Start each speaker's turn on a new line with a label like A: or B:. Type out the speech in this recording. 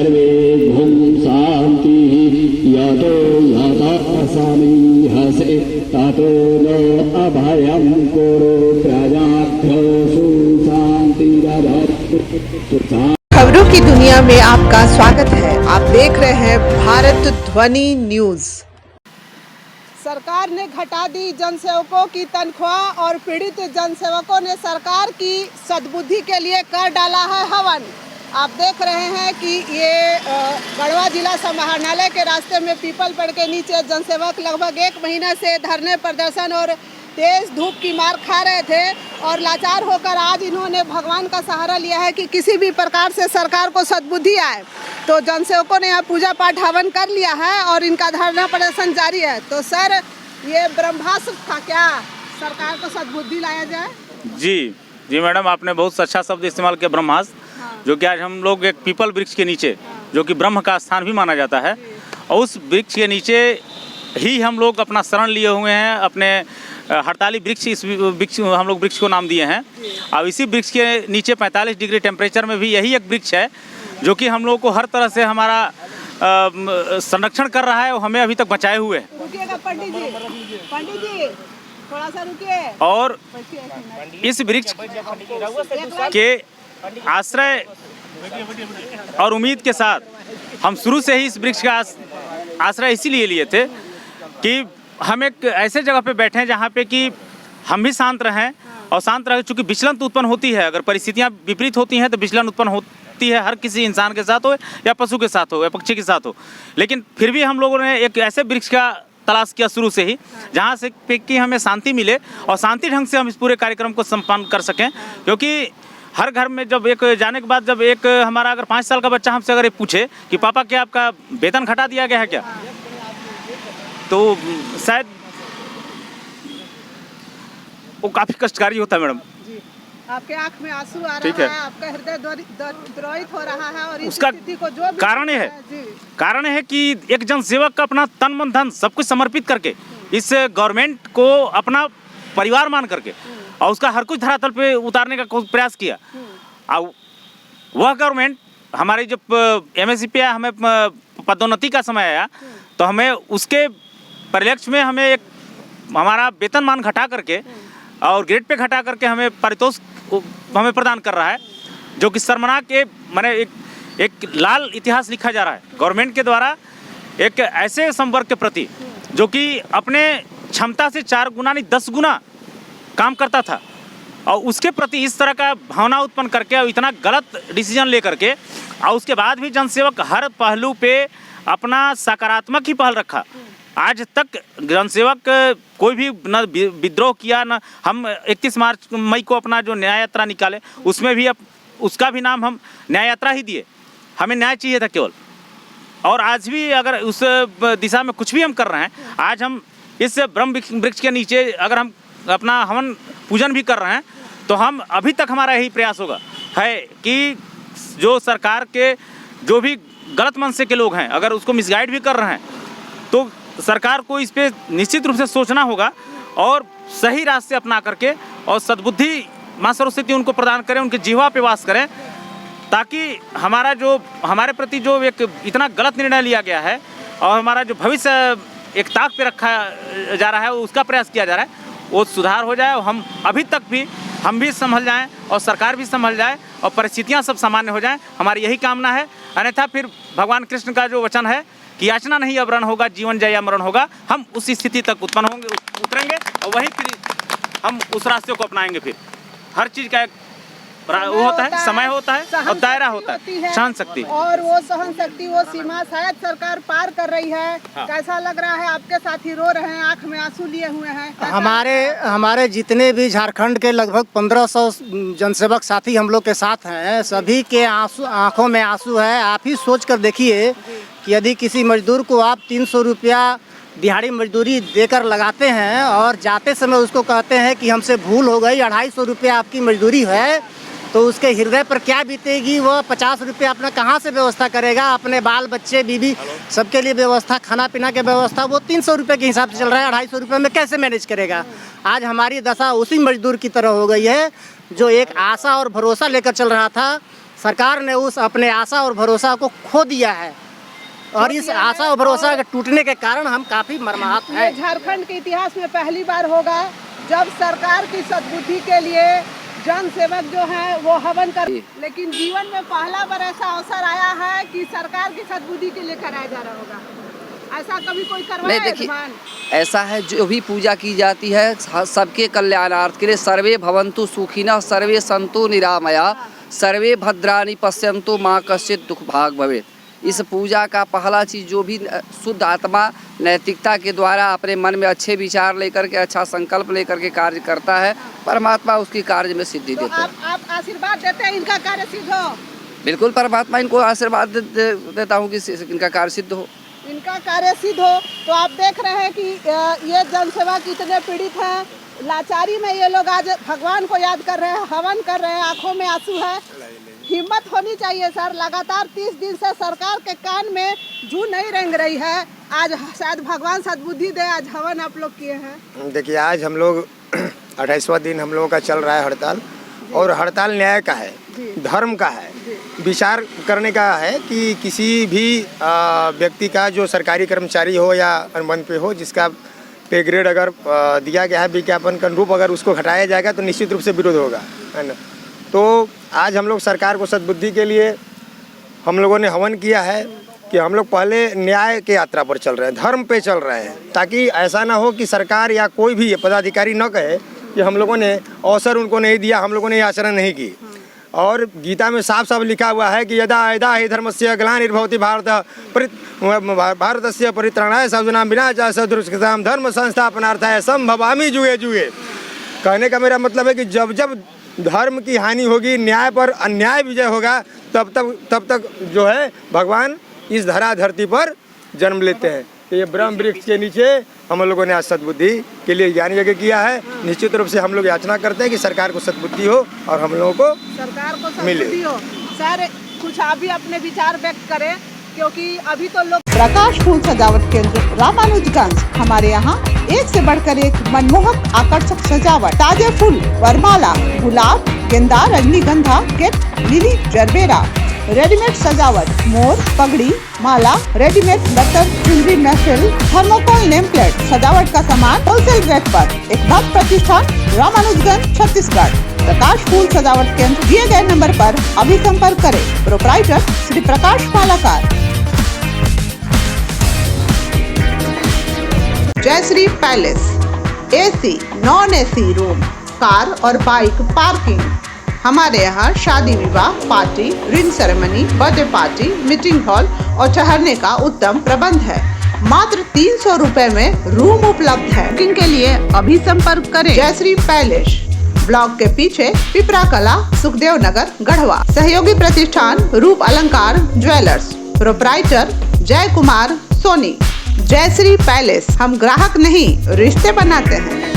A: सर्वे भूम शांति यतो यतसामि हसे ततो न अभयं कुरु प्रजाभ्यो सुशांतिरभवतु।
B: खबरों की दुनिया में आपका स्वागत है। आप देख रहे हैं भारत ध्वनि न्यूज। सरकार ने घटा दी जनसेवकों की तनख्वाह और पीड़ित जनसेवकों ने सरकार की सद्बुद्धि के लिए कर डाला है हवन। आप देख रहे हैं कि ये गढ़वा जिला समाहरणालय के रास्ते में पीपल पेड़ के नीचे जनसेवक लगभग 1 महीने से धरने प्रदर्शन और तेज धूप की मार खा रहे थे और लाचार होकर आज इन्होंने भगवान का सहारा लिया है कि किसी भी प्रकार से सरकार को सद्बुद्धि आए। तो जनसेवकों ने यहाँ पूजा पाठ हवन कर लिया है और इनका धरना प्रदर्शन जारी है। तो सर, ये ब्रह्मास्त्र था क्या, सरकार को सद्बुद्धि लाया जाए?
C: जी मैडम, आपने बहुत अच्छा शब्द इस्तेमाल किया, ब्रह्मास्त्र। जो कि आज हम लोग एक पीपल वृक्ष के नीचे, जो कि ब्रह्म का स्थान भी माना जाता है, और उस वृक्ष के नीचे ही हम लोग अपना शरण लिए हुए हैं। अपने हड़ताली वृक्ष, इस वृक्ष हम लोग वृक्ष को नाम दिए हैं। अब इसी वृक्ष के नीचे 45 डिग्री टेम्परेचर में भी यही एक वृक्ष है जो कि हम लोग को हर तरह से हमारा संरक्षण कर रहा है और हमें अभी तक बचाए हुए है।
B: रुकिएगा पंडित जी, थोड़ा सा रुकिए।
C: और इस वृक्ष के आश्रय और उम्मीद के साथ हम शुरू से ही इस वृक्ष का आश्रय इसीलिए लिए थे कि हम एक ऐसे जगह पे बैठे हैं जहाँ पे कि हम भी शांत रहें, और शांत रहे, चूँकि विचलन तो उत्पन्न होती है। अगर परिस्थितियाँ विपरीत होती हैं तो विचलन उत्पन्न होती है, हर किसी इंसान के साथ हो या पशु के साथ हो या पक्षी के साथ हो। लेकिन फिर भी हम लोगों ने एक ऐसे वृक्ष का तलाश किया शुरू से ही जहाँ से कि हमें शांति मिले और शांति ढंग से हम इस पूरे कार्यक्रम को संपन्न कर सकें। क्योंकि हर घर में जब एक जाने के बाद जब एक हमारा अगर 5 साल का बच्चा हमसे अगर ये पूछे कि पापा क्या आपका वेतन घटा दिया गया है क्या, तो शायद वो काफ़ी कष्टकारी होता है। मैडम
B: जी, आपके आंख में आंसू आ रहा है, आपका हृदय द्रवित हो रहा है और
C: उसका
B: जो
C: कारण है कि एक जनसेवक का अपना तन मन धन सब कुछ समर्पित करके इस गवर्नमेंट को अपना परिवार मान करके और उसका हर कुछ धरातल पे उतारने का प्रयास किया। और वह गवर्नमेंट हमारी जब MSc पे हमें पदोन्नति का समय आया तो हमें उसके परिलक्ष्य में हमें एक हमारा वेतनमान घटा करके और ग्रेड पे घटा करके हमें पारितोषिक हमें प्रदान कर रहा है, जो कि शर्मनाक माने एक लाल इतिहास लिखा जा रहा है गवर्नमेंट के द्वारा एक ऐसे संवर्ग के प्रति जो कि अपने क्षमता से 4 गुना नहीं 10 गुना काम करता था, और उसके प्रति इस तरह का भावना उत्पन्न करके और इतना गलत डिसीजन ले करके, और उसके बाद भी जनसेवक हर पहलू पे अपना सकारात्मक ही पहल रखा। आज तक जनसेवक कोई भी न विद्रोह किया, न हम 31 मई को अपना जो न्याय यात्रा निकाले उसमें भी उसका भी नाम हम न्याय यात्रा ही दिए। हमें न्याय चाहिए था केवल। और आज भी अगर उस दिशा में कुछ भी हम कर रहे हैं, आज हम इस ब्रह्म वृक्ष के नीचे अगर हम अपना हवन पूजन भी कर रहे हैं तो हम अभी तक हमारा यही प्रयास होगा है कि जो सरकार के जो भी गलत मनसे के लोग हैं अगर उसको मिसगाइड भी कर रहे हैं तो सरकार को इस पे निश्चित रूप से सोचना होगा और सही रास्ते अपना करके और सद्बुद्धि माँ सरस्वती उनको प्रदान करें, उनके जीवा पे वास करें, ताकि हमारा जो हमारे प्रति जो एक इतना गलत निर्णय लिया गया है और हमारा जो भविष्य एक ताक पे रखा जा रहा है उसका प्रयास किया जा रहा है वो सुधार हो जाए और हम अभी तक भी हम भी संभल जाएं और सरकार भी संभल जाए और परिस्थितियां सब सामान्य हो जाएं। हमारी यही कामना है। अन्यथा फिर भगवान कृष्ण का जो वचन है कि याचना नहीं अब रण होगा, जीवन जय या मरण होगा, हम उस स्थिति तक उत्पन्न होंगे, उतरेंगे और वही फिर हम उस रास्ते को अपनाएंगे। फिर हर चीज़ का एक वो होता है, समय होता है और दायरा होता है, सहन शक्ति, और
B: वो सहन शक्ति वो सीमा शायद सरकार पार कर रही है। हाँ। कैसा लग रहा है? आपके साथी रो रहे हैं, आंख में आंसू लिए हुए हैं।
D: हमारे जितने भी झारखंड के लगभग 1500 जनसेवक साथी हम लोग के साथ हैं, सभी के आंखों में आंसू है। आप ही सोच कर देखिए कि यदि किसी मजदूर को आप 300 रुपया दिहाड़ी मजदूरी देकर लगाते हैं और जाते समय उसको कहते हैं कि हमसे भूल हो गई, 250 रुपया आपकी मजदूरी है, तो उसके हृदय पर क्या बीतेगी। वह 50 रुपया अपना कहाँ से व्यवस्था करेगा, अपने बाल बच्चे बीवी सबके लिए व्यवस्था, खाना पीना की व्यवस्था वो 300 रुपये के हिसाब से चल रहा है, 250 रुपये में कैसे मैनेज करेगा। आज हमारी दशा उसी मजदूर की तरह हो गई है जो एक आशा और भरोसा लेकर चल रहा था। सरकार ने उस अपने आशा और भरोसा को खो दिया है और इस आशा और भरोसा के टूटने के कारण हम काफ़ी मर्माहत हैं।
B: ये झारखंड के इतिहास में पहली बार होगा जब सरकार की सद्बुद्धि के लिए जन सेवक जो है वो हवन कर, लेकिन जीवन में पहला बार ऐसा अवसर आया है कि सरकार की सद्बुद्धि के लिए कराया जा रहा होगा। ऐसा कभी कोई करवाया?
E: नहीं, देखिए ऐसा है, जो भी पूजा की जाती है सबके कल्याणार्थ के लिए, सर्वे भवन्तु सुखिनः सर्वे सन्तु निरामया सर्वे भद्राणि पश्यन्तु माँ कश्चित् दुख भाग भवेत्। इस पूजा का पहला चीज़ जो भी शुद्ध आत्मा नैतिकता के द्वारा अपने मन में अच्छे विचार लेकर के, अच्छा संकल्प लेकर के कार्य करता है, परमात्मा उसकी कार्य में सिद्धि देते हैं।
B: आप आशीर्वाद देते हैं इनका कार्य सिद्ध हो?
E: बिल्कुल, परमात्मा इनको आशीर्वाद देता हूँ कि इनका कार्य सिद्ध हो,
B: इनका कार्य सिद्ध हो। तो आप देख रहे हैं कि ये जनसेवक इतने पीड़ित हैं, लाचारी में ये लोग आज भगवान को याद कर रहे हैं, हवन कर रहे हैं, आंखों में आंसू है। हिम्मत होनी चाहिए सर, लगातार 30 दिन से सरकार के कान में जू नहीं रेंग रही है। आज शायद भगवान सद्बुद्धि दे, आज हवन आप लोग किए हैं।
F: देखिए आज हम लोग 28वां दिन हम लोगों का चल रहा है हड़ताल, और हड़ताल न्याय का है, धर्म का है, विचार करने का है कि किसी भी व्यक्ति का जो सरकारी कर्मचारी हो या अनुबंध पे हो, जिसका पे ग्रेड अगर दिया गया है विज्ञापन का रूप, अगर उसको हटाया जाएगा तो निश्चित रूप से विरोध होगा, है ना। तो आज हम लोग सरकार को सद्बुद्धि के लिए हम लोगों ने हवन किया है कि हम लोग पहले न्याय के यात्रा पर चल रहे हैं, धर्म पे चल रहे हैं, ताकि ऐसा ना हो कि सरकार या कोई भी पदाधिकारी न कहे कि हम लोगों ने अवसर उनको नहीं दिया, हम लोगों ने आचरण नहीं की। और गीता में साफ साफ लिखा हुआ है कि यदा यदा हि धर्मस्य ग्लानिर्भवति भारतस्य परित्राणाय साधूनां विनाशाय च दुष्कृतां धर्म संस्थापनार्थाय संभवामि जुगे जुगे। कहने का मेरा मतलब है कि जब जब धर्म की हानि होगी, न्याय पर अन्याय विजय होगा, तब तक जो है भगवान इस धरती पर जन्म लेते हैं। तो ये ब्रह्म वृक्ष के नीचे हम लोगों ने आज सद्बुद्धि के लिए ज्ञान यज्ञ किया है। निश्चित रूप से हम लोग याचना करते हैं कि सरकार को सद्बुद्धि हो और हम लोगों को
B: सरकार को सद्बुद्धि हो। सर कुछ आप भी अपने विचार व्यक्त करें, क्योंकि अभी तो लोग। प्रकाश फूल सजावट केंद्र रामानुजगंज, हमारे यहाँ एक से बढ़कर एक मनमोहक आकर्षक सजावट, ताजे फूल, वरमाला, गुलाब, गेंदा, रजनीगंधा, केट, लिली, जरबेरा, रेडीमेड सजावट, मोर, पगड़ी, माला, रेडीमेड बर्तन, चुनरी, महफिल, थर्मोकोल, नेम प्लेट, सजावट का सामान होलसेल रेट पर। एक भक्त प्रतिष्ठान, रामानुजगंज, छत्तीसगढ़। प्रकाश फूल सजावट केंद्र, दिए गए नंबर पर अभी संपर्क करें। Proprietor Shri Prakash Palakar. Jayshree palace, AC, non AC room, car और बाइक पार्किंग। हमारे यहाँ शादी विवाह, party, ring ceremony, birthday party, meeting hall और ठहरने का उत्तम प्रबंध है। मात्र 300 रुपए में रूम उपलब्ध है। बुकिंग के लिए अभी संपर्क करें। जयश्री पैलेस, ब्लॉक के पीछे, पिपरा कला, सुखदेव नगर, गढ़वा। सहयोगी प्रतिष्ठान रूप अलंकार ज्वेलर्स। प्रोप्राइटर जय कुमार सोनी। जयश्री पैलेस, हम ग्राहक नहीं रिश्ते बनाते हैं।